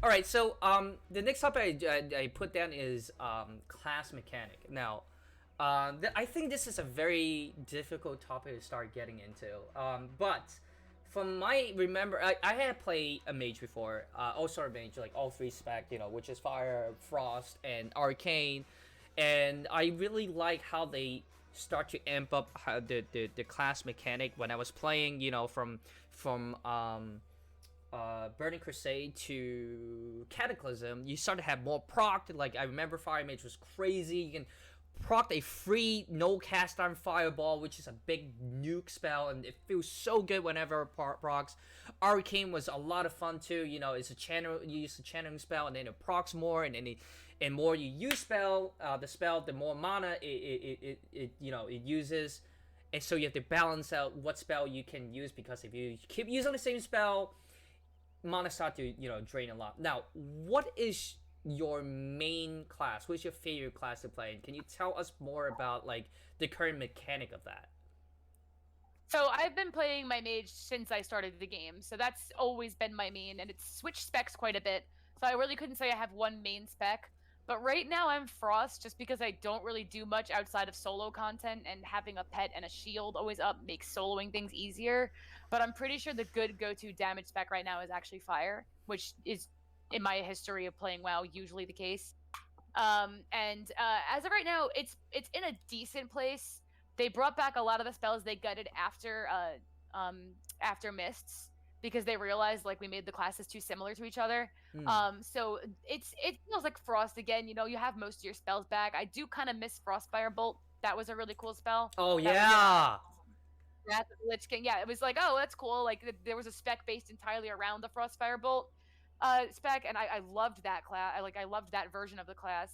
All right, so the next topic I put down is class mechanic. Now, I think this is a very difficult topic to start getting into. But from my remember, I had played a mage before, all sort of mage, like all three spec, which is fire, frost, and arcane, and I really like how they start to amp up how the class mechanic when I was playing, from Burning Crusade to Cataclysm. You start to have more proc. Like, I remember Fire Mage was crazy. You can proc a free no cast on Fireball, which is a big nuke spell, and it feels so good whenever it procs. Arcane was a lot of fun too. It's a channel. You use the channeling spell, and then it procs more, and then and more you use the spell, the more mana it uses. And so you have to balance out what spell you can use, because if you keep using the same spell, mana start to drain a lot. Now, what is your main class? What's your favorite class to play? And can you tell us more about like the current mechanic of that? So I've been playing my mage since I started the game, so that's always been my main, and it's switched specs quite a bit. So I really couldn't say I have one main spec. But right now I'm Frost, just because I don't really do much outside of solo content, and having a pet and a shield always up makes soloing things easier. But I'm pretty sure the good go-to damage spec right now is actually Fire, which is, in my history of playing WoW, usually the case. As of right now, it's in a decent place. They brought back a lot of the spells they gutted after Mists, because they realized like we made the classes too similar to each other. So it feels like Frost again. You have most of your spells back. I do kind of miss Frostfire Bolt. That was a really cool spell. Oh That yeah. Wrath of the Lich King. Yeah, it was like, oh, that's cool. Like there was a spec based entirely around the Frostfire Bolt spec, and I loved that class. I loved that version of the class.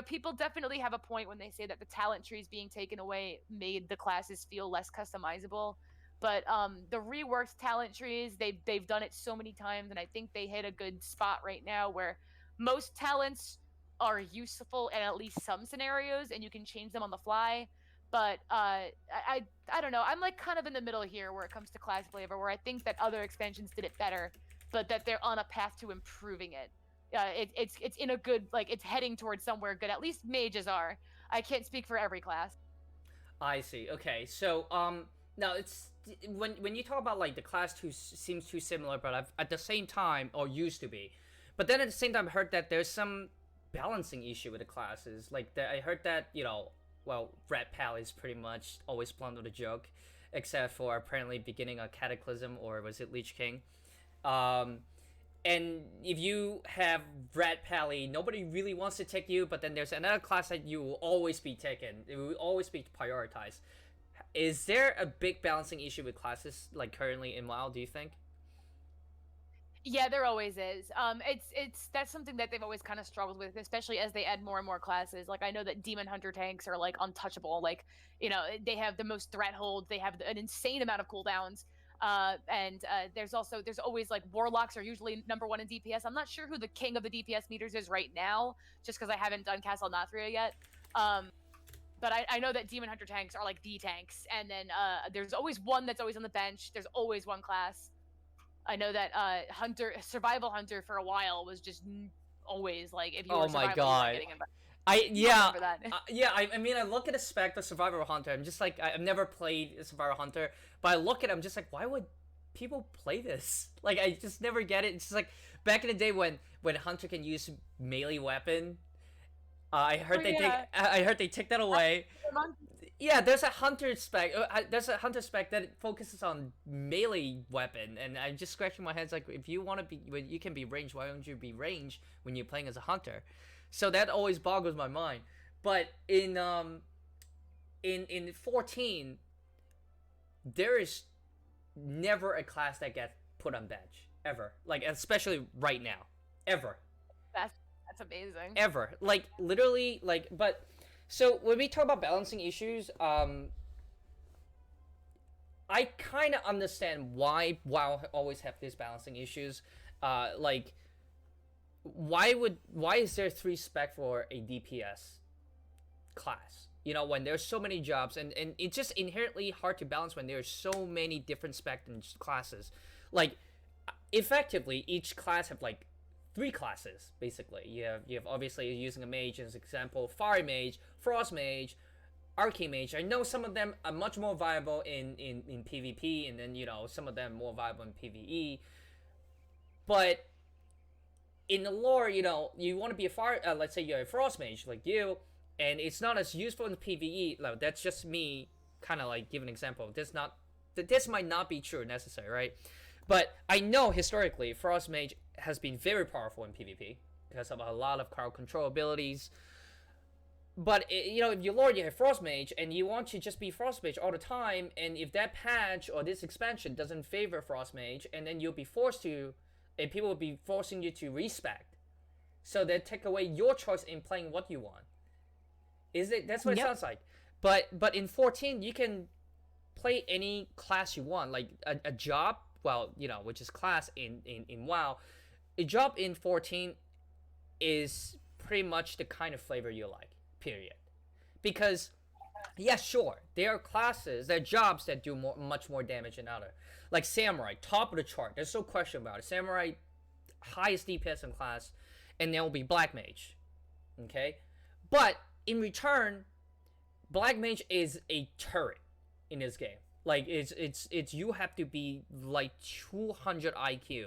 People definitely have a point when they say that the talent trees being taken away made the classes feel less customizable. But the reworked talent trees, they've done it so many times, and I think they hit a good spot right now where most talents are useful in at least some scenarios, and you can change them on the fly. But I don't know. I'm like kind of in the middle here where it comes to class flavor, where I think that other expansions did it better, but that they're on a path to improving it. It's in a good, like, it's heading towards somewhere good. At least mages are. I can't speak for every class. I see. Okay, so now it's when you talk about like the class two seems too similar, but at the same time, or used to be, but then at the same time, I heard that there's some balancing issue with the classes. Like I heard that well, Red Pal is pretty much always plunder the joke, except for apparently beginning a Cataclysm, or was it Lich King? Um, and if you have Red Pally, nobody really wants to take you, but then there's another class that you will always be taken. It will always be prioritized. Is there a big balancing issue with classes like currently in WoW, do you think? Yeah, there always is. It's that's something that they've always kind of struggled with, especially as they add more and more classes. Like, I know that Demon Hunter tanks are like untouchable. Like, they have the most threat hold. They have an insane amount of cooldowns. There's always like warlocks are usually number one in DPS. I'm not sure who the king of the DPS meters is right now, just because I haven't done Castle Nathria yet. But I know that Demon Hunter tanks are like the tanks, and then there's always one that's always on the bench. There's always one class. I know that Survival Hunter for a while was just always like, if you Oh were my survival, you weren't god. getting him. I You don't remember that? I mean, I look at the spec of Survivor Hunter. I'm just like, I've never played Survivor Hunter, but I look at it, I'm just like, why would people play this? Like, I just never get it. It's just like back in the day when Hunter can use melee weapon. I heard they take that away. Yeah, there's a hunter spec. There's a hunter spec that focuses on melee weapon, and I'm just scratching my head like, if you want to be, when you can be ranged, why don't you be ranged when you're playing as a hunter? So that always boggles my mind. But in 14, there is never a class that gets put on bench ever. Like, especially right now, ever. That's amazing. Ever, like, literally, like, but so when we talk about balancing issues, I kind of understand why WoW always have these balancing issues. Like, why is there 3 spec for a DPS class? When there's so many jobs, and it's just inherently hard to balance when there's so many different spec and classes. Like, effectively, each class have like three classes basically. You have obviously, using a mage as an example, fire mage, frost mage, arcane mage. I know some of them are much more viable in PvP, and then some of them more viable in PvE. But in the lore, you want to be a fire. Let's say you're a frost mage like you, and it's not as useful in PvE. Like, that's just me, kind of like give an example. This might not be true necessary, right? But I know historically, frost mage has been very powerful in PvP because of a lot of crowd control abilities. But if you lore, you have frost mage, and you want to just be frost mage all the time, and if that patch or this expansion doesn't favor frost mage, and then you'll be forced to, and people will be forcing you to respect, so they take away your choice in playing what you want. That's what it sounds like. But in 14, you can play any class you want, like a job. Well, which is class in WoW. A job in 14 is pretty much the kind of flavor you like. Period. Because, yeah, sure, there are classes, there are jobs that do much more damage than other. Like Samurai, top of the chart. There's no question about it. Samurai, highest DPS in class, and there will be Black Mage. Okay? But, in return, Black Mage is a turret in this game. Like, it's you have to be like 200 IQ,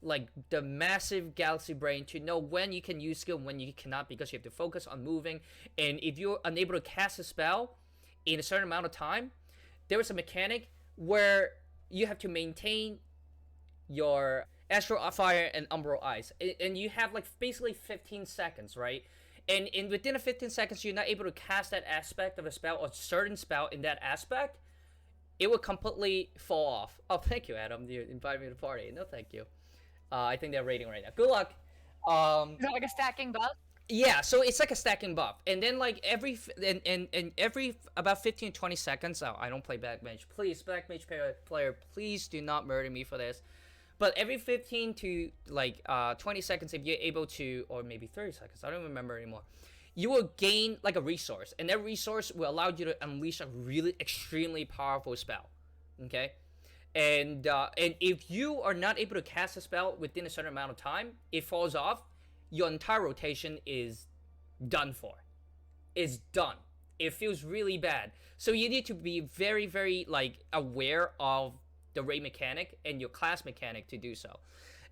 like the massive galaxy brain, to know when you can use skill and when you cannot, because you have to focus on moving. And if you're unable to cast a spell in a certain amount of time, there is a mechanic where you have to maintain your Astral Fire and Umbral Ice, and you have like basically 15 seconds, right? And within the 15 seconds, you're not able to cast that aspect of a spell or certain spell in that aspect, it would completely fall off. Oh, thank you, Adam. You invited me to the party. No, thank you. I think they're raiding right now. Good luck. Is that like a stacking buff? Yeah, so it's like a stacking buff. And then like every about 15 20 seconds, I don't play Black Mage. Please, Black Mage player, please do not murder me for this. But every 15 to 20 seconds, if you're able to, or maybe 30 seconds, I don't remember anymore, you will gain like a resource, and that resource will allow you to unleash a really extremely powerful spell. Okay? And if you are not able to cast a spell within a certain amount of time, it falls off, your entire rotation is done for. It's done. It feels really bad. So you need to be very, very aware of the raid mechanic and your class mechanic to do so.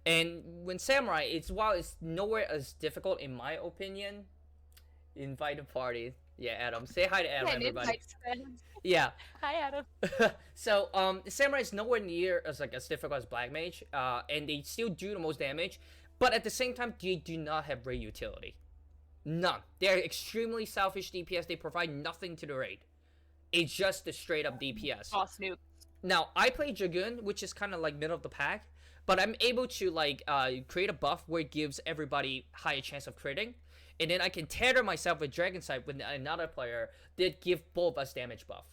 And when Samurai, while it's nowhere as difficult in my opinion. Invite a party. Yeah, Adam. Say hi to Adam, everybody. Yeah. Hi, Adam. So, Samurai is nowhere near as difficult as Black Mage, and they still do the most damage, but at the same time, they do not have raid utility. None. They're extremely selfish DPS. They provide nothing to the raid. It's just the straight up DPS. Oh, Snoop. Now, I play Dragoon, which is kind of like middle of the pack, but I'm able to create a buff where it gives everybody higher chance of critting. And then I can tether myself with Dragon Sight with another player that give both us damage buff.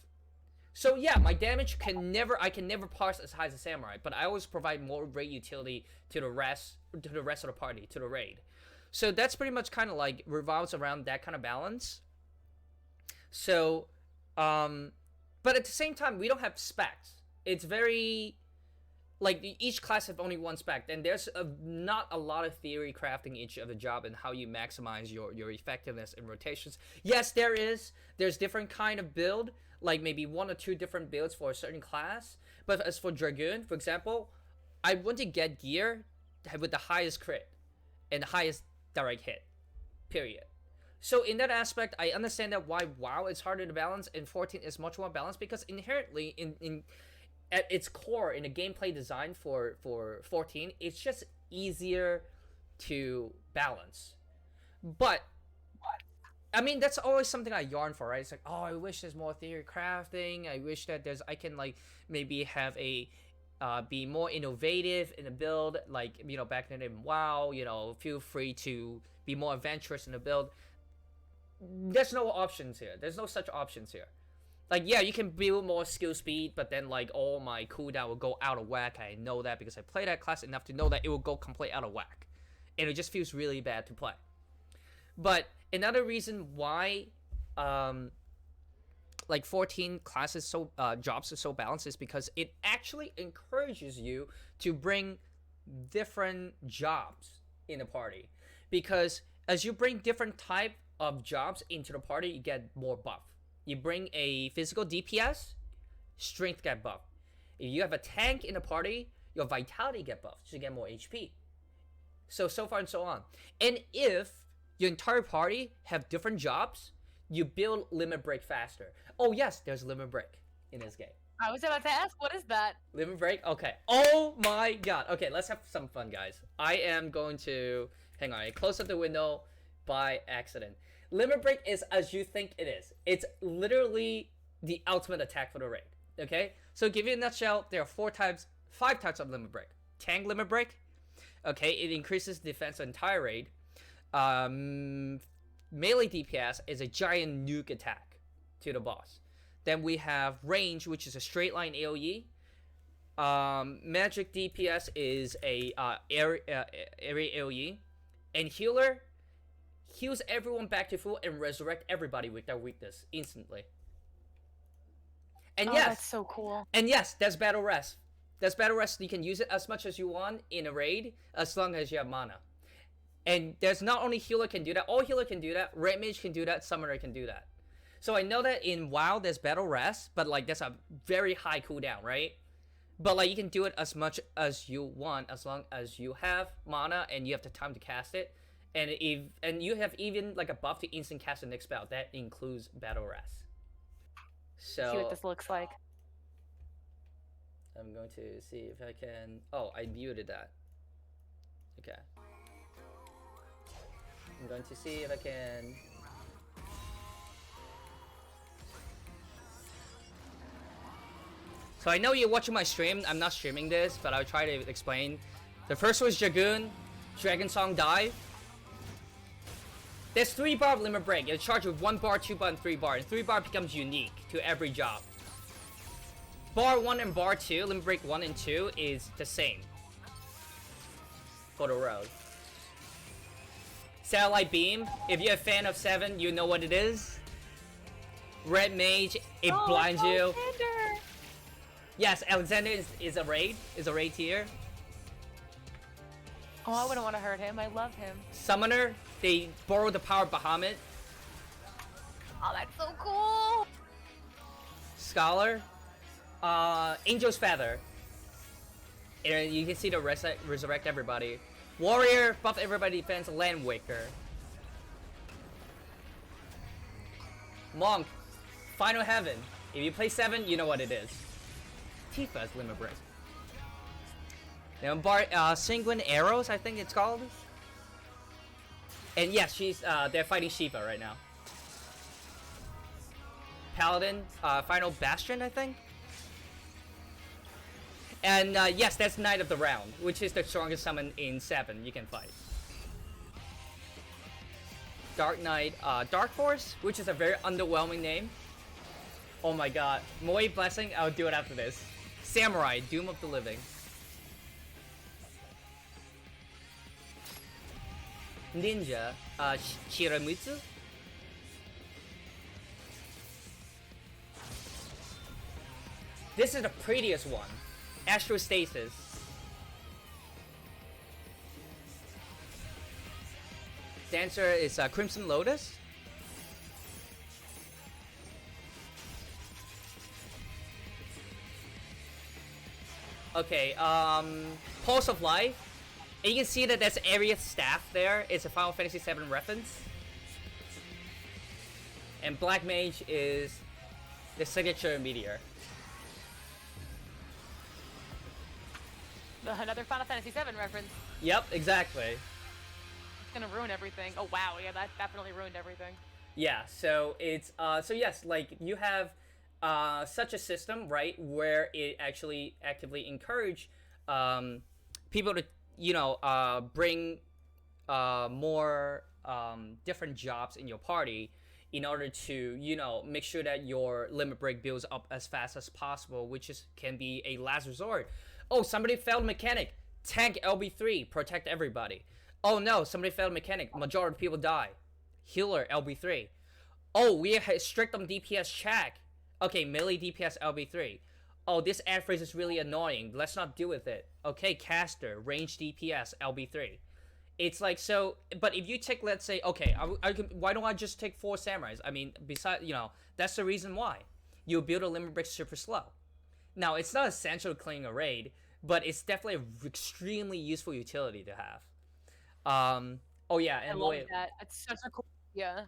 So yeah, my damage I can never parse as high as a Samurai, but I always provide more raid utility to the rest of the party, to the raid. So that's pretty much kind of revolves around that kind of balance. So, but at the same time, we don't have specs. It's very each class have only one spec, and there's not a lot of theory crafting each of the job and how you maximize your effectiveness in rotations. Yes, there's different kind of build, like maybe 1 or 2 different builds for a certain class. But as for Dragoon, for example, I want to get gear with the highest crit and the highest direct hit, period. So in that aspect, I understand that why WoW is harder to balance and 14 is much more balanced, because inherently at its core, in the gameplay design for 14, it's just easier to balance. But I mean, that's always something I yarn for, right? It's like, oh, I wish there's more theory crafting. I wish that I can maybe have a be more innovative in the build, back then in WoW, feel free to be more adventurous in the build. There's no options here. There's no such options here. Yeah, you can build more skill speed, but then all my cooldown will go out of whack. I know that because I play that class enough to know that it will go complete out of whack, and it just feels really bad to play. But another reason why 14 classes jobs are so balanced is because it actually encourages you to bring different jobs in a party, because as you bring different type of jobs into the party, you get more buff. You bring a physical DPS, strength get buffed. If you have a tank in a party, your vitality get buffed, so you get more HP. So far and so on. And if your entire party have different jobs, you build limit break faster. Oh yes, there's limit break in this game. I was about to ask, what is that? Limit break? Okay. Oh my god. Okay, let's have some fun, guys. I am going to... Hang on, I closed up the window by accident. Limit break is as you think it is. It's literally the ultimate attack for the raid. Okay? So give you a nutshell, there are 5 types of limit break. Tank limit break. Okay, it increases defense of entire raid. Melee DPS is a giant nuke attack to the boss. Then we have range, which is a straight line AoE. Magic DPS is a area AoE. And healer heals everyone back to full and resurrect everybody with their weakness instantly. And yes, that's so cool. And yes, that's battle rest. That's battle rest. You can use it as much as you want in a raid, as long as you have mana. And there's not only healer can do that, all healer can do that, red mage can do that, summoner can do that. So I know that in WoW there's battle rest, but like that's a very high cooldown, right? But like you can do it as much as you want, as long as you have mana and you have the time to cast it. And you have even like a buff to instant cast the next spell. That includes battle rest. So see what this looks like. I'm going to see if I can... Oh, I muted that. Okay. I'm going to see if I can... So I know you're watching my stream. I'm not streaming this, but I'll try to explain. The first was Dragoon, Dragon Song Dive. There's 3 bar of limit break. It's charged with 1 bar, 2 bar, and 3 bar. And 3 bar becomes unique to every job. Bar 1 and bar 2, limit break 1 and 2 is the same for the road. Satellite beam. If you're a fan of 7, you know what it is. Red mage, it blinds you. Alexander. Yes, Alexander is a raid tier. Oh, I wouldn't want to hurt him. I love him. Summoner, they borrow the power of Bahamut. Oh, that's so cool. Scholar, Angel's Feather. And you can see the resurrect everybody. Warrior, buff everybody defense, Land Waker. Monk, Final Heaven. If you play 7, you know what it is. Tifa's limit break. Now, Sanguine Arrows, I think it's called. And yes, they're fighting Shiva right now. Paladin, Final Bastion, I think. And yes, that's Knight of the Round, which is the strongest summon in 7 you can fight. Dark Knight, Dark Force, which is a very underwhelming name. Oh my god. Moe Blessing, I'll do it after this. Samurai, Doom of the Living. Ninja, Shiramutsu. This is the prettiest one. Astrostasis. Dancer is Crimson Lotus. Okay, Pulse of Life. And you can see that there's Aeria's staff there. It's a Final Fantasy VII reference. And Black Mage is the signature meteor. Another Final Fantasy VII reference. Yep, exactly. It's gonna ruin everything. Oh wow, yeah, that definitely ruined everything. Yeah, so it's so yes, like you have such a system, right, where it actually actively encourage people to, you know, bring more different jobs in your party in order to, you know, make sure that your limit break builds up as fast as possible, which can be a last resort. Oh, somebody failed mechanic. Tank LB3, protect everybody. Oh no, somebody failed mechanic. Majority of people die. Healer LB3. Oh, we have strict on DPS check. Okay, melee DPS LB3. Oh, this ad phrase is really annoying. Let's not deal with it. Okay, caster, range DPS LB3. It's like, so, but if you take, let's say, okay, why don't I just take 4 samurais? I mean, besides, that's the reason why. You build a limit super slow. Now, it's not essential to clearing a raid, but it's definitely an extremely useful utility to have. Oh yeah, I and love that. It's such a cool idea.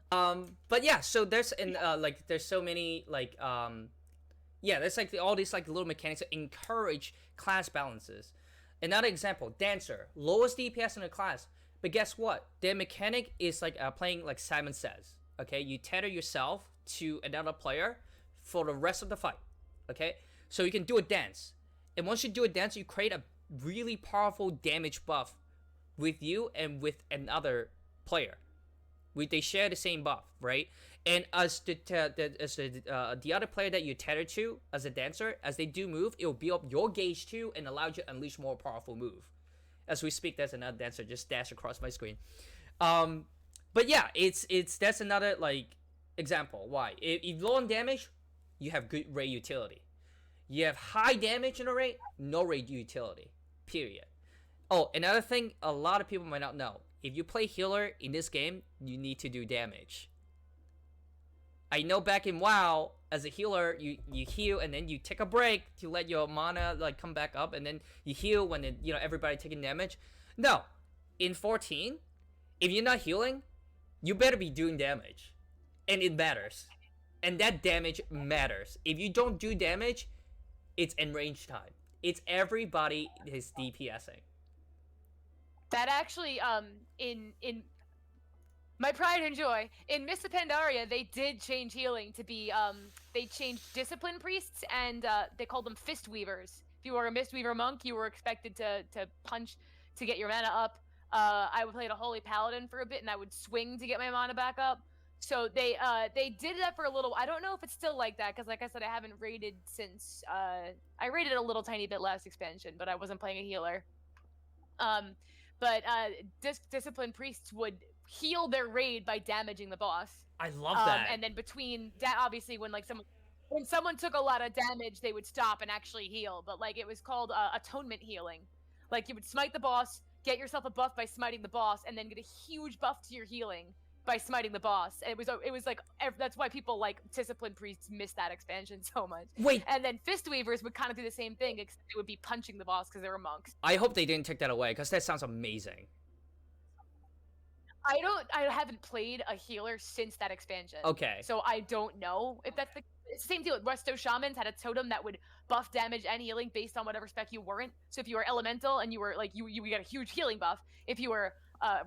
but yeah, so there's like there's so many yeah, there's like all these like little mechanics that encourage class balances. Another example, Dancer, lowest DPS in the class, but guess what? Their mechanic is like playing like Simon Says. Okay, you tether yourself to another player for the rest of the fight. Okay, so you can do a dance, and once you do a dance, you create a really powerful damage buff with you and with another player. They share the same buff, right? And as the other player that you tether to as a dancer, as they do move, it will build up your gauge too and allow you to unleash more powerful move. As we speak, there's another dancer just dash across my screen. But yeah, that's another like example. Why? If low on damage, you have good raid utility. You have high damage in a raid, no raid utility. Period. Oh, another thing a lot of people might not know. If you play healer in this game, you need to do damage. I know back in WoW, as a healer, you heal and then you take a break to let your mana like come back up, and then you heal when everybody taking damage. No, in 14, if you're not healing, you better be doing damage, and it matters, and that damage matters. If you don't do damage, it's enraged time. It's everybody is DPSing. That actually, in my pride and joy, in Mists of Pandaria, they did change healing to be, they changed Discipline Priests, and they called them Fist Weavers. If you were a Mistweaver monk, you were expected to punch to get your mana up. I played a Holy Paladin for a bit, and I would swing to get my mana back up. So they did that for a little. I don't know if it's still like that, because like I said, I haven't raided since, I raided a little tiny bit last expansion, but I wasn't playing a healer. But Discipline Priests would heal their raid by damaging the boss. I love that. And then between that, obviously, when someone took a lot of damage, they would stop and actually heal. But like it was called atonement healing. Like you would smite the boss, get yourself a buff by smiting the boss, and then get a huge buff to your healing by smiting the boss. And it was like that's why people like Discipline Priests miss that expansion so much. Wait. And then Fist Weavers would kind of do the same thing, except they would be punching the boss because they were monks. I hope they didn't take that away, because that sounds amazing. I haven't played a healer since that expansion. Okay. So I don't know if that's it's the same deal. Resto Shamans had a totem that would buff damage and healing based on whatever spec you weren't. So if you were Elemental and you were like you got a huge healing buff. If you were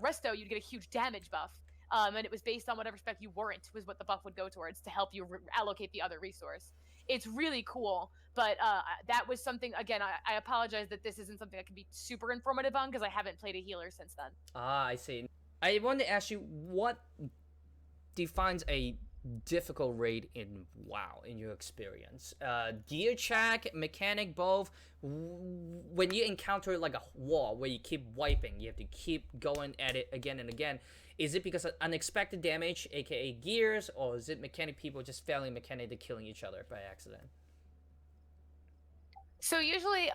Resto, you'd get a huge damage buff. And it was based on whatever spec you weren't was what the buff would go towards to help you allocate the other resource. It's really cool, but that was something, again, I apologize that this isn't something I can be super informative on because I haven't played a healer since then. Ah, I see. I wanted to ask you, what defines a difficult raid in WoW, in your experience? Gear check, mechanic, both? When you encounter like a wall where you keep wiping, you have to keep going at it again and again, is it because of unexpected damage, aka gears, or is it mechanic people just failing mechanic to killing each other by accident? So usually,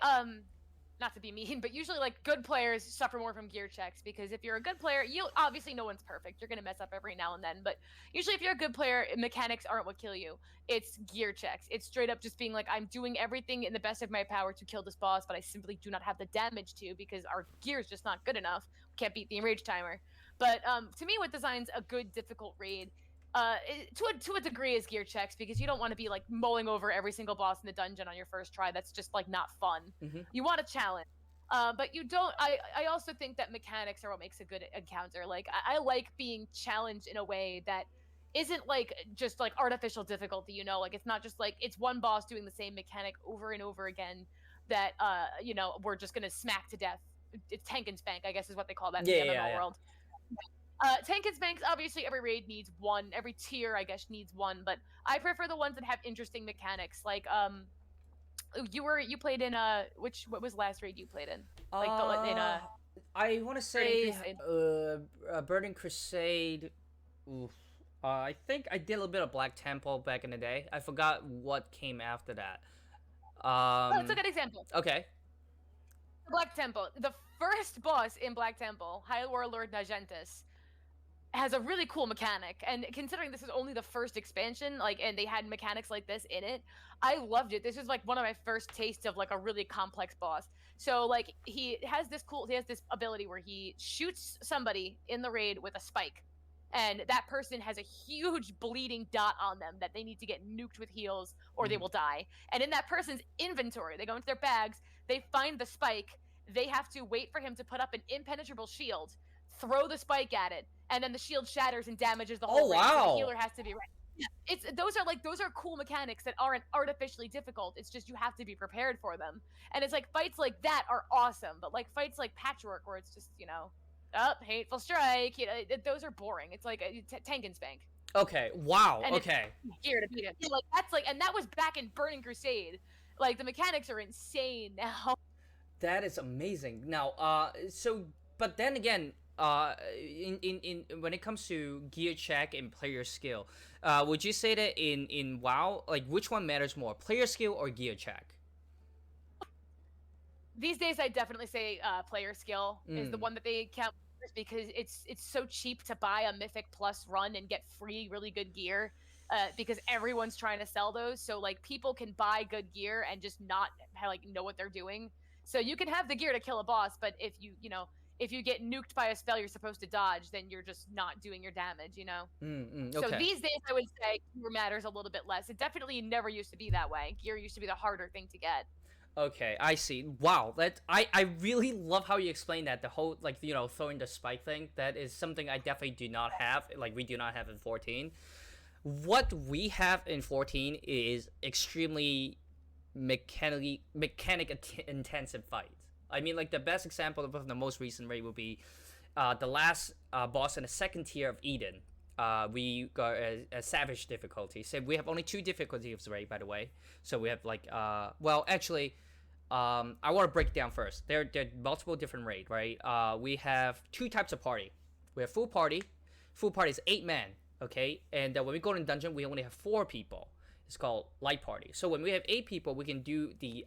not to be mean, but usually like good players suffer more from gear checks, because if you're a good player, obviously no one's perfect. You're gonna mess up every now and then, but usually if you're a good player, mechanics aren't what kill you. It's gear checks. It's straight up just being like, I'm doing everything in the best of my power to kill this boss, but I simply do not have the damage to because our gear is just not good enough. We can't beat the enrage timer. But to me, what designs a good difficult raid, to a degree, is gear checks, because you don't want to be like mulling over every single boss in the dungeon on your first try. That's just like not fun. Mm-hmm. You want a challenge, but you don't. I also think that mechanics are what makes a good encounter. Like I like being challenged in a way that isn't like just like artificial difficulty. You know, like it's not just like it's one boss doing the same mechanic over and over again that we're just gonna smack to death. It's tank and spank, I guess, is what they call that in the MMO world. Tank and spanks, obviously every raid needs one, every tier I guess needs one, but I prefer the ones that have interesting mechanics. Like you played in what was the last raid you played in? Like I want to say Burning Crusade. Oof. I think I did a little bit of Black Temple back in the day. I forgot what came after that. Oh, it's a good example. Okay. Black Temple. The first boss in Black Temple, High Warlord Nagentis, has a really cool mechanic, and considering this is only the first expansion, like, and they had mechanics like this in it, I loved it. This was like one of my first tastes of like a really complex boss. So like he has this ability where he shoots somebody in the raid with a spike, and that person has a huge bleeding dot on them that they need to get nuked with heals or they will die. And in that person's inventory, they go into their bags, they find the spike, they have to wait for him to put up an impenetrable shield, throw the spike at it, and then the shield shatters and damages the whole raid. So the healer has to be right. Yeah, those are cool mechanics that aren't artificially difficult. It's just you have to be prepared for them. And it's like fights like that are awesome, but like fights like Patchwork where it's just, hateful strike, those are boring. It's like a tank and spank. Okay. Wow. And okay. Gear to beat it. Yeah, like that's like, and that was back in Burning Crusade. Like the mechanics are insane now. That is amazing. Now, but then again, in when it comes to gear check and player skill, would you say that in WoW, like which one matters more, player skill or gear check? These days, I definitely say player skill is the one that they count because it's so cheap to buy a Mythic Plus run and get free really good gear. Because everyone's trying to sell those, so like people can buy good gear and just not like know what they're doing. So you can have the gear to kill a boss, but if you get nuked by a spell you're supposed to dodge, then you're just not doing your damage, Okay. So these days, I would say gear matters a little bit less. It definitely never used to be that way. Gear used to be the harder thing to get. Okay, I see. Wow, I really love how you explain that. The whole throwing the spike thing. That is something I definitely do not have. Like we do not have in 14. What we have in 14 is extremely mechanic intensive fights. I mean, like the best example of the most recent raid would be the last boss in the second tier of Eden. We got a savage difficulty. So we have only 2 difficulties raid, by the way. So we have like I want to break it down first. There are multiple different raid, right? We have 2 types of party. We have full party. Full party is 8 men, okay? And when we go in dungeon, we only have 4 people. It's called light party. So when we have 8 people, we can do the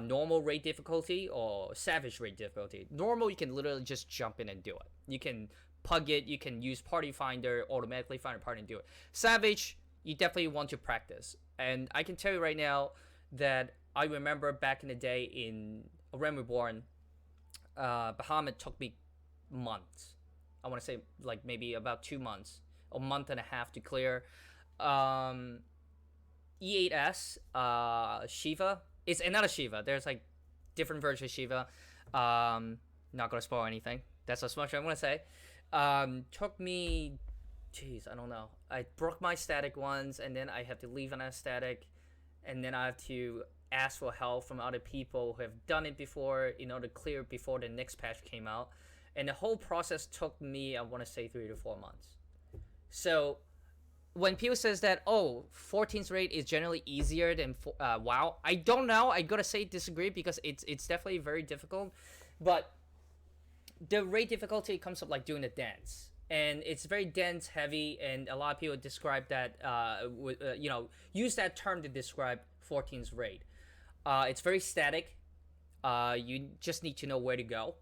normal raid difficulty or savage raid difficulty. Normal, you can literally just jump in and do it. You can pug it, you can use party finder, automatically find a party and do it. Savage, you definitely want to practice. And I can tell you right now that I remember back in the day in Realm Reborn, Bahamut took me months. I want to say like maybe about 2 months, a month and a half to clear. E8S, Shiva. It's another Shiva. There's like different versions of Shiva. Not gonna spoil anything. That's as much I'm gonna say. Took me, I don't know. I broke my static once, and then I have to leave on a static, and then I have to ask for help from other people who have done it before in order to clear it before the next patch came out. And the whole process took me, I want to say, 3 to 4 months. So when people says that 14th raid is generally easier than WoW, I don't know. I gotta say disagree because it's definitely very difficult. But the raid difficulty comes up like doing the dance, and it's very dense, heavy, and a lot of people describe that use that term to describe 14th raid. It's very static. You just need to know where to go.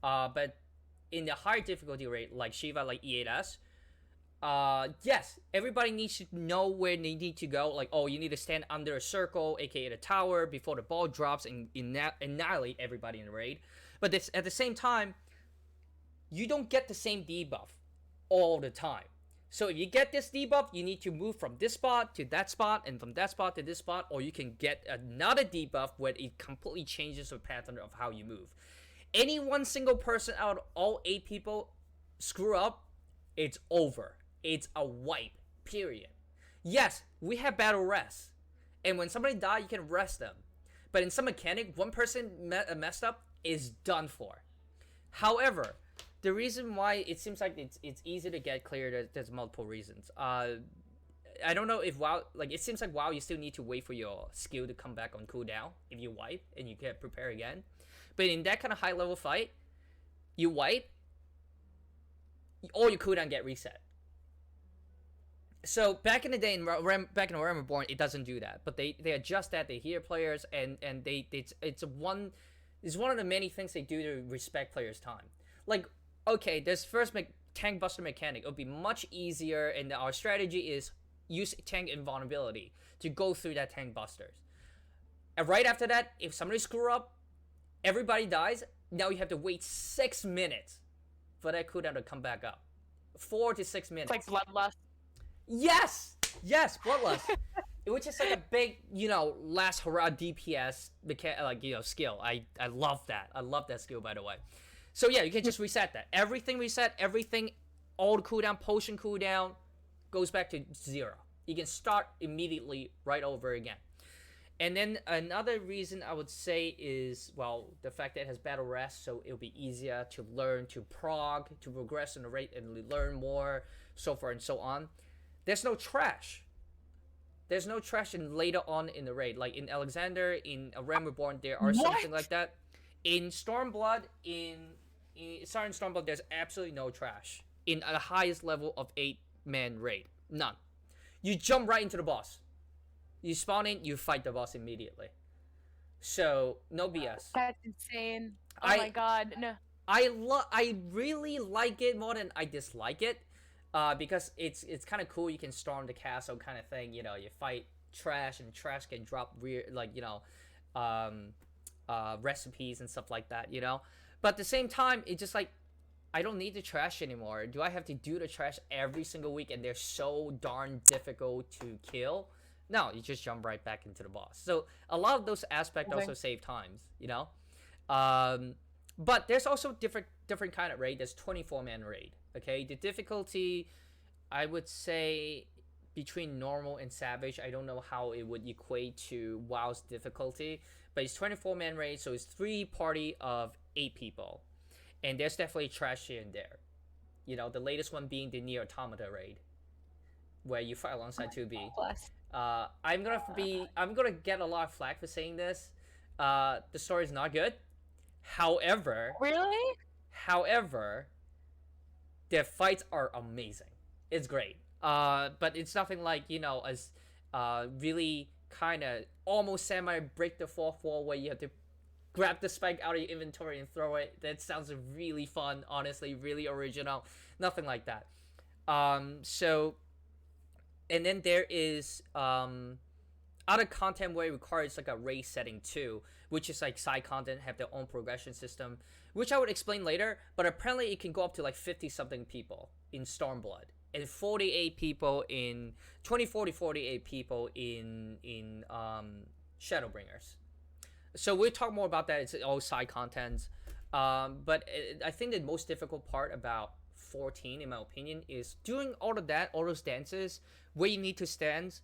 But in the higher difficulty rate, like Shiva, like E8S, yes, everybody needs to know where they need to go. Like, you need to stand under a circle, aka the tower, before the ball drops and annihilate everybody in the raid. But at the same time, you don't get the same debuff all the time. So if you get this debuff, you need to move from this spot to that spot, and from that spot to this spot, or you can get another debuff where it completely changes the pattern of how you move. Any one single person out of all 8 people screw up, it's over. It's a wipe, period. Yes, we have battle rest, and when somebody dies, you can rest them. But in some mechanic, one person messed up is done for. However, the reason why it seems like it's easy to get cleared, there's multiple reasons. I don't know if WoW, like it seems like WoW, you still need to wait for your skill to come back on cooldown if you wipe and you can prepare again. But in that kind of high level fight, you wipe, all your cooldown get reset. So back in the day, back in Realm Reborn, it doesn't do that. But they adjust that. They hear players, and it's one It's one of the many things they do to respect players' time. Like, okay, this first tank buster mechanic, it'll be much easier, and our strategy is use tank invulnerability to go through that tank busters. And right after that, if somebody screw up, everybody dies. Now you have to wait 6 minutes for that cooldown to come back up. 4 to 6 minutes. It's like Bloodlust. Yes! Yes, Bloodlust. Which is like a big, last hurrah DPS skill. I love that. I love that skill, by the way. So yeah, you can just reset that. Everything reset, everything, all the cooldown, potion cooldown, goes back to 0. You can start immediately right over again. And then another reason I would say is, well, the fact that it has battle rest, so it'll be easier to learn, to prog, to progress in the rate and learn more, so forth and so on. There's no trash. There's no trash in later on in the raid. Like in Alexander, in A Realm Reborn, there are something like that. In Stormblood, in Stormblood, there's absolutely no trash. In the highest level of 8-man raid. None. You jump right into the boss. You spawn in, you fight the boss immediately. So, no BS. That's insane. Oh my god, no. I really like it more than I dislike it. Because it's kind of cool. You can storm the castle kind of thing. You fight trash, and trash can drop weird, recipes and stuff like that. But at the same time, it's just like, I don't need the trash anymore. Do I have to do the trash every single week, and they're so darn difficult to kill? No, you just jump right back into the boss. So a lot of those aspects also save times. But there's also different kind of raid. There's 24-man raid. Okay, the difficulty, I would say, between normal and savage, I don't know how it would equate to WoW's difficulty, but it's 24-man raid, so it's 3 party of 8 people, and there's definitely trash here and there. The latest one being the Nier Automata raid, where you fight alongside 2B. I'm gonna get a lot of flack for saying this. The story is not good. However, their fights are amazing. It's great. But it's nothing like, as really kind of almost semi break the fourth wall, where you have to grab the spike out of your inventory and throw it. That sounds really fun, honestly, really original. Nothing like that. And then there is other content where it requires like a race setting too, which is like side content, have their own progression system, which I would explain later. But apparently it can go up to like 50 something people in Stormblood, and 48 people in 24 to 48 people in Shadowbringers. So we'll talk more about that. It's all side content. But I think the most difficult part about 14, in my opinion, is doing all of that, all those dances where you need to stand.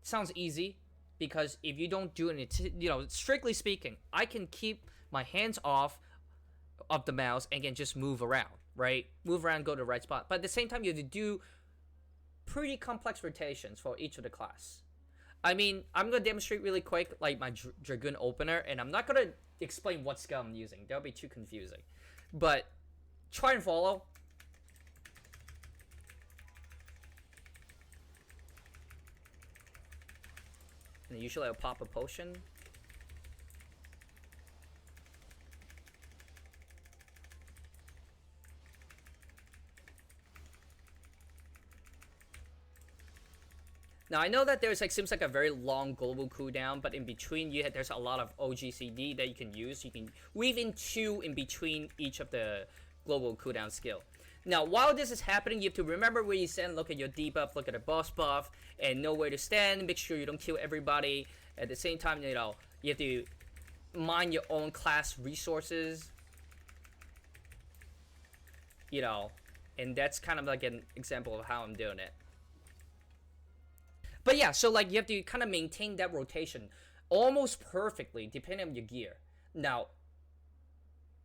Sounds easy, because if you don't do it, strictly speaking, I can keep my hands off of the mouse and can just move around, right? Move around, go to the right spot. But at the same time, you have to do pretty complex rotations for each of the class. I mean, I'm going to demonstrate really quick, like my Dragoon opener, and I'm not going to explain what skill I'm using. That'll be too confusing. But try and follow. And usually I'll pop a potion. Now I know that there's seems like a very long global cooldown, but in between there's a lot of OGCD that you can use. You can weave in 2 in between each of the global cooldown skill. Now, while this is happening, you have to remember where you stand, look at your debuff, look at the boss buff, and know where to stand, make sure you don't kill everybody. At the same time, you have to mine your own class resources. And that's kind of like an example of how I'm doing it. But yeah, so you have to kind of maintain that rotation almost perfectly, depending on your gear. Now,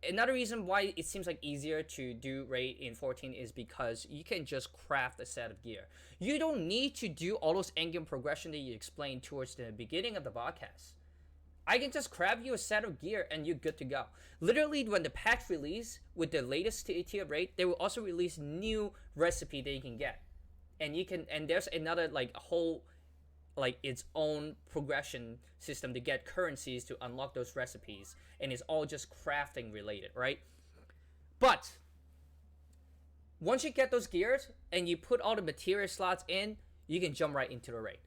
another reason why it seems like easier to do raid in 14 is because you can just craft a set of gear. You don't need to do all those endgame progression that you explained towards the beginning of the podcast. I can just craft you a set of gear and you're good to go. Literally, when the patch release with the latest tier raid, they will also release new recipe that you can get. And there's another a whole like its own progression system to get currencies to unlock those recipes, and it's all just crafting related, right? But once you get those gears and you put all the material slots in, you can jump right into the raid.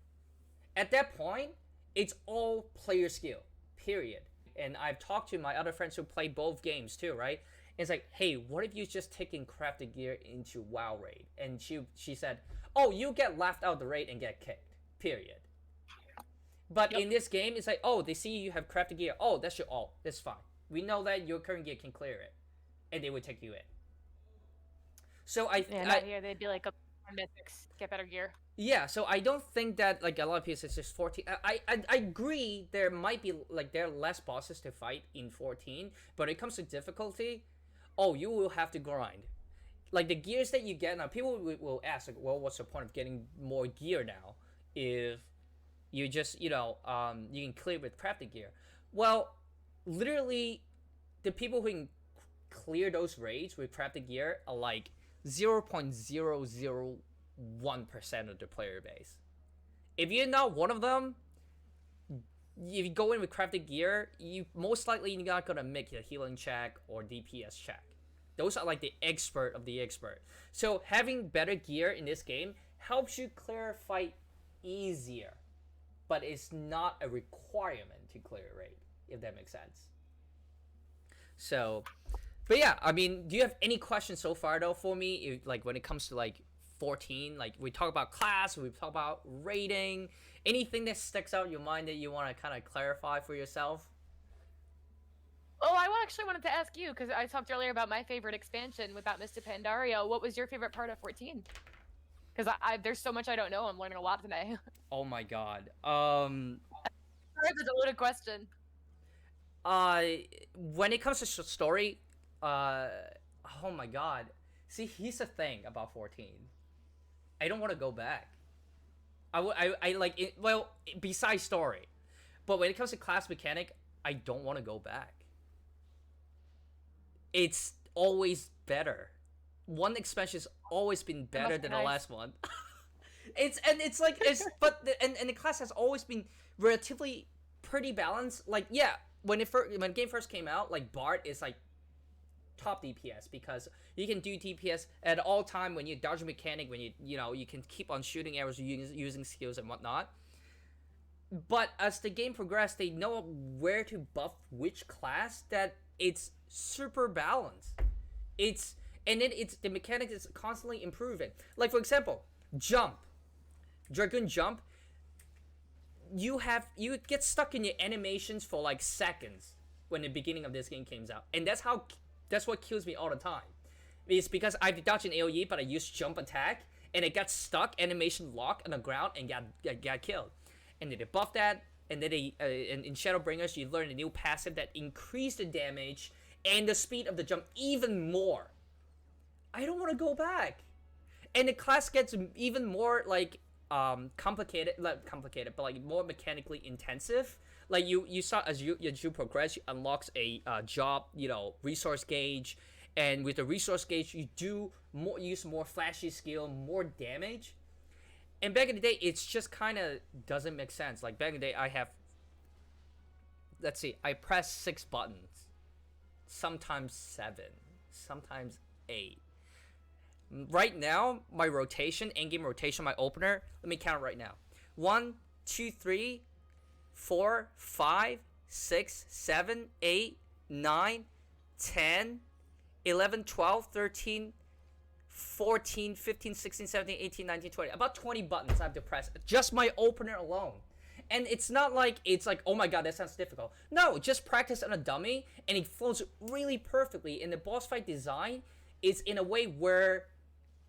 At that point, it's all player skill, period. And I've talked to my other friends who play both games too, right? And it's like, hey, what if you just taking crafted gear into WoW raid? And she said, oh, you get laughed out the raid and get kicked, period. But in this game, it's like, oh, they see you have crafted gear. Oh, that's your ult. That's fine. We know that your current gear can clear it, and they would take you in. So not here. They'd be like, mythics, get better gear. Yeah, so I don't think that like a lot of people it's just 14. I agree there might be like there are less bosses to fight in 14, but when it comes to difficulty, oh, you will have to grind. Like the gears that you get now, people will ask like, well, what's the point of getting more gear now if you just you can clear with crafted gear? Well, literally, the people who can clear those raids with crafted gear are like 0.001% of the player base. If you're not one of them, if you go in with crafted gear, you most likely you're not gonna make a healing check or DPS check. Those are like the expert of the expert. So having better gear in this game helps you clear a fight easier, but it's not a requirement to clear a raid, if that makes sense. So, but yeah, I mean, do you have any questions so far though for me? If, like when it comes to like 14, like we talk about class, we talk about rating, anything that sticks out in your mind that you want to kind of clarify for yourself? Oh, I actually wanted to ask you, because I talked earlier about my favorite expansion about Mr. Pandario. What was your favorite part of 14? Because there's so much I don't know. I'm learning a lot today. Oh my god. That's a loaded question. When it comes to story, oh my god. See, here's the thing about 14. I don't want to go back. I like it. Well, besides story, but when it comes to class mechanic, I don't want to go back. It's always better. One expansion's always been better than the last one. But the class has always been relatively pretty balanced. Like yeah, when the game first came out, like Bard is like top DPS because you can do DPS at all time when you dodge a mechanic, when you can keep on shooting arrows using skills and whatnot. But as the game progressed, they know where to buff which class that it's super balanced. The mechanic is constantly improving. Like for example, jump, Dragoon jump. You get stuck in your animations for like seconds when the beginning of this game comes out, and that's what kills me all the time. It's because I dodged an AoE, but I used jump attack, and it got stuck, animation lock on the ground, and got killed. And then they buff that, and then in Shadowbringers, you learn a new passive that increased the damage and the speed of the jump even more. I don't want to go back. And the class gets even more like complicated, not complicated, but like more mechanically intensive. Like you saw as you progress, you unlocks a job, resource gauge, and with the resource gauge, you use more flashy skill, more damage. And back in the day, it's just kind of doesn't make sense. Like back in the day, I press 6 buttons, sometimes 7, sometimes 8. Right now, my rotation, endgame rotation, my opener, let me count right now. 1, 2, 3, 4, 5, 6, 7, 8, 9, 10, 11, 12, 13, 14, 15, 16, 17, 18, 19, 20. About 20 buttons I have to press. Just my opener alone. And it's not like, oh my god, that sounds difficult. No, just practice on a dummy, and it flows really perfectly. And the boss fight design is in a way where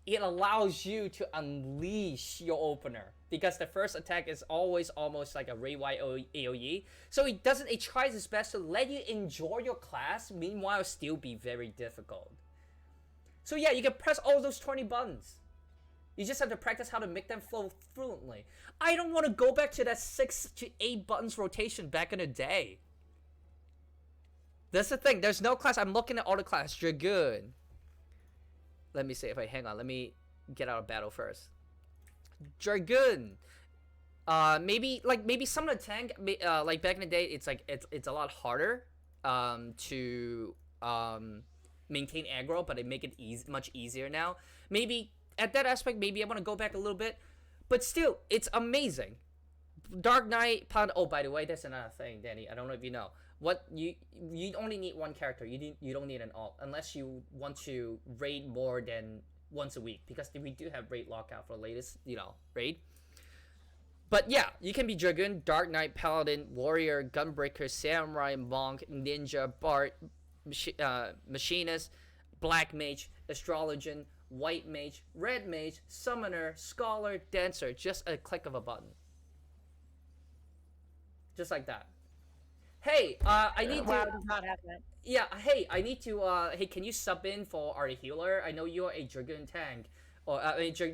it allows you to unleash your opener. Because the first attack is always almost like a raid-wide AoE. So it tries its best to let you enjoy your class, meanwhile still be very difficult. So yeah, you can press all those 20 buttons. You just have to practice how to make them flow fluently. I don't want to go back to that 6 to 8 buttons rotation back in the day. That's the thing. There's no class. I'm looking at all the class. You're good. Let me see if I hang on. Let me get out of battle first. Dragoon. maybe some of the tank, like back in the day, it's a lot harder to maintain aggro, but it make it much easier now. Maybe at that aspect, maybe I want to go back a little bit, but still, it's amazing. Dark Knight Paladin. Oh, by the way, that's another thing, Danny. I don't know if you know. What you only need one character. You don't need an alt unless you want to raid more than once a week, because we do have raid lockout for the latest raid. But yeah, you can be Dragoon, Dark Knight, Paladin, Warrior, Gunbreaker, Samurai, Monk, Ninja, Bard, Machinist, Black Mage, Astrologian, White Mage, Red Mage, Summoner, Scholar, Dancer. Just a click of a button. Just like that. Hey, I need to... WoW does not have that. Yeah, hey, I need to... hey, can you sub in for our healer? I know you're a Dragoon tank. Or,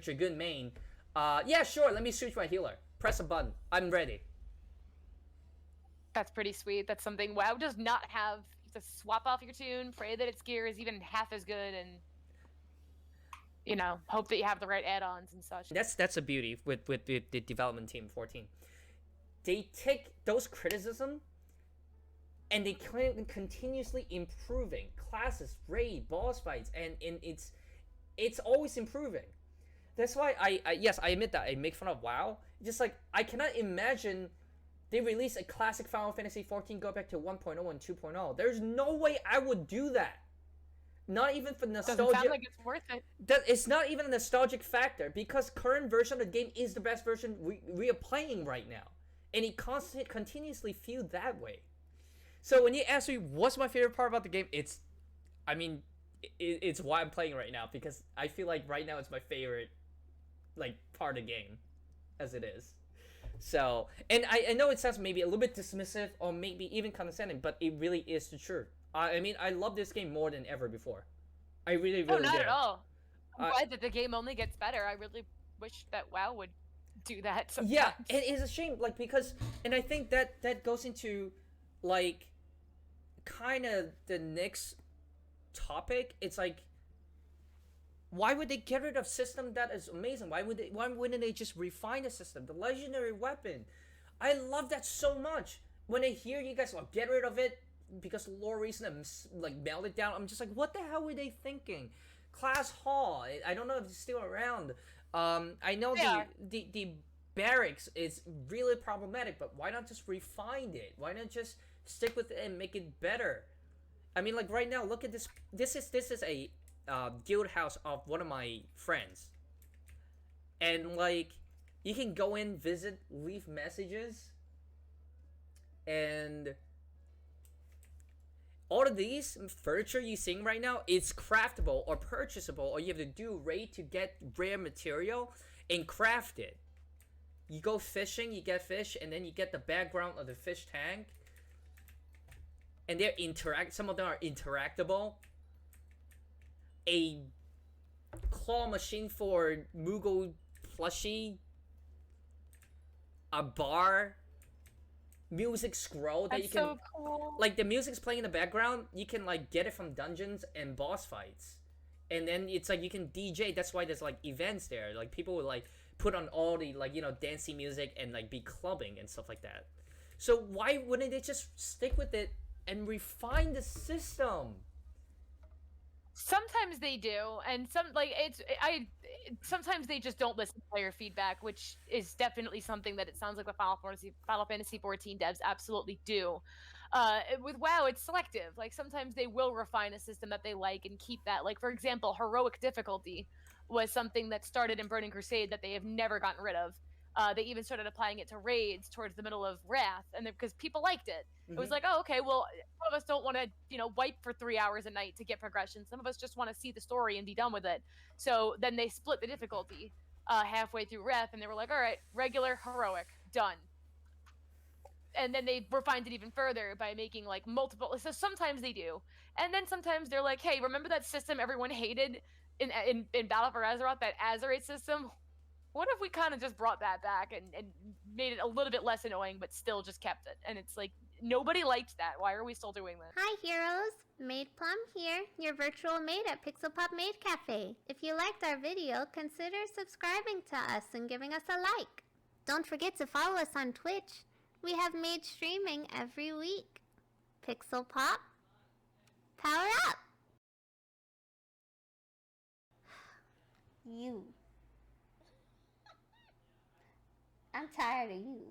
Dragoon main. Yeah, sure, let me switch my healer. Press a button. I'm ready. That's pretty sweet. That's something WoW does not have. You have to swap off your tune, pray that its gear is even half as good, and hope that you have the right add-ons and such. That's a beauty with the development team 14. They take those criticism and they continuously improving classes, raid, boss fights, and it's always improving. That's why yes, I admit that I make fun of WoW. Just like, I cannot imagine they release a classic Final Fantasy 14 go back to 1.0 and 2.0. There's no way I would do that. Not even for nostalgia. Doesn't sound like it's worth it. It's not even a nostalgic factor, because current version of the game is the best version we are playing right now. And it continuously feels that way. So when you ask me what's my favorite part about the game, it's why I'm playing right now, because I feel like right now it's my favorite part of the game as it is. So, and I know it sounds maybe a little bit dismissive or maybe even condescending, but it really is the truth. I mean, I love this game more than ever before. I really do. Not at all. I'm glad that the game only gets better. I really wish that WoW would do that sometimes. Yeah, it is a shame, because, and I think that goes into, kind of the next topic. It's why would they get rid of system that is amazing? Why wouldn't they just refine the system? The legendary weapon, I love that so much. When I hear you guys get rid of it because of lore reason and melt it down, I'm just like, what the hell were they thinking? Class Hall, I don't know if it's still around. I know the barracks is really problematic, but why not just refine it? Why not just stick with it and make it better? I mean, right now, look at this. This is a guild house of one of my friends, and you can go in, visit, leave messages, and all of these furniture you're seeing right now is craftable or purchasable, or you have to do raid to get rare material and craft it. You go fishing, you get fish, and then you get the background of the fish tank. And they're some of them are interactable. A claw machine for Moogle plushie. A bar. Music scroll that you can... so cool. The music's playing in the background, you can get it from dungeons and boss fights. And then it's you can DJ. That's why there's events there. People would put on all the dancey music and be clubbing and stuff like that. So why wouldn't they just stick with it and refine the system? Sometimes they do, and sometimes they just don't listen to player feedback, which is definitely something that it sounds like the Final Fantasy 14 devs absolutely do. With WoW, it's selective. Sometimes they will refine a system that they like and keep that. For example, heroic difficulty was something that started in Burning Crusade that they have never gotten rid of. They even started applying it to raids towards the middle of Wrath, and because people liked it. Mm-hmm. It was oh, okay, well, some of us don't want to, wipe for 3 hours a night to get progression. Some of us just want to see the story and be done with it. So then they split the difficulty halfway through Wrath, and they were all right, regular, heroic, done. And then they refined it even further by making multiple. So sometimes they do, and then sometimes they're hey, remember that system everyone hated in Battle for Azeroth, that Azerate system? What if we kind of just brought that back and made it a little bit less annoying, but still just kept it? And it's nobody liked that. Why are we still doing this? Hi, heroes. Maid Plum here, your virtual maid at Pixel Pop Maid Cafe. If you liked our video, consider subscribing to us and giving us a like. Don't forget to follow us on Twitch. We have Maid streaming every week. Pixel Pop, power up! You. I'm tired of you.